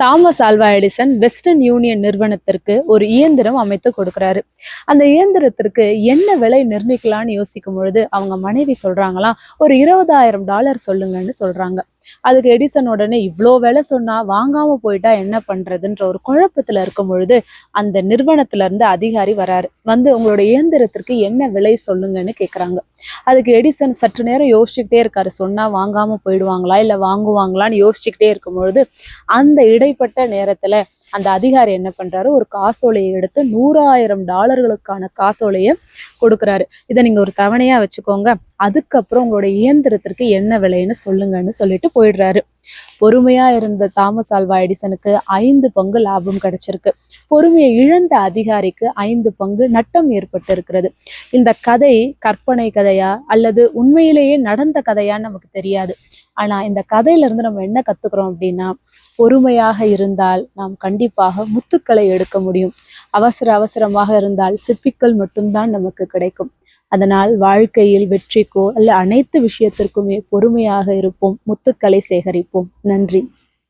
Thomas Alva Edison western union நிறுவனத்திற்கு ஒரு இயந்திரம் அமைத்து கொடுக்குறாரு. அந்த இயந்திரத்திற்கு என்ன விலை நிர்ணயிக்கலாம்னு யோசிக்கும் பொழுது அவங்க மனைவி சொல்றாங்களாம், ஒரு $20,000 சொல்லுங்கன்னு சொல்றாங்க. அதுக்கு எடிசன் உடனே இவ்வளோ விலை சொன்னா வாங்காம போயிட்டா என்ன பண்றதுன்ற ஒரு குழப்பத்துல இருக்கும் பொழுது அந்த நிறுவனத்துல இருந்து அதிகாரி வராரு. வந்து உங்களோட இயந்திரத்திற்கு என்ன விலை சொல்லுங்கன்னு கேக்குறாங்க. அதுக்கு எடிசன் சற்று நேரம் யோசிச்சுக்கிட்டே இருக்காரு. சொன்னா வாங்காம போயிடுவாங்களா இல்ல வாங்குவாங்களான்னு யோசிச்சுக்கிட்டே இருக்கும் பொழுது அந்த இடைப்பட்ட நேரத்துல அந்த அதிகாரி என்ன பண்றாரு, ஒரு காசோலையை எடுத்து $100,000 காசோலையை கொடுக்குறாரு. இதை நீங்க ஒரு தவணையா வச்சுக்கோங்க, அதுக்கப்புறம் உங்களோட இயந்திரத்திற்கு என்ன விலைன்னு சொல்லுங்கன்னு சொல்லிட்டு போயிடுறாரு. பொறுமையா இருந்த தாமஸ் ஆல்வா எடிசனுக்கு 5 பங்கு லாபம் கிடைச்சிருக்கு. பொறுமையை இழந்த அதிகாரிக்கு 5 பங்கு நட்டம் ஏற்பட்டு இருக்கிறது. இந்த கதை கற்பனை கதையா அல்லது உண்மையிலேயே நடந்த கதையான்னு நமக்கு தெரியாது. ஆனா இந்த கதையில இருந்து நம்ம என்ன கத்துக்கிறோம் அப்படின்னா, பொறுமையாக இருந்தால் நாம் கண்டிப்பாக முத்துக்களை எடுக்க முடியும். அவசரமாக இருந்தால் சிப்பிக்கள் மட்டும்தான் நமக்கு கிடைக்கும். அதனால் வாழ்க்கையில் வெற்றிக்கோ அல்ல அனைத்து விஷயத்திற்குமே பொறுமையாக இருப்போம், முத்துக்களை சேகரிப்போம். நன்றி.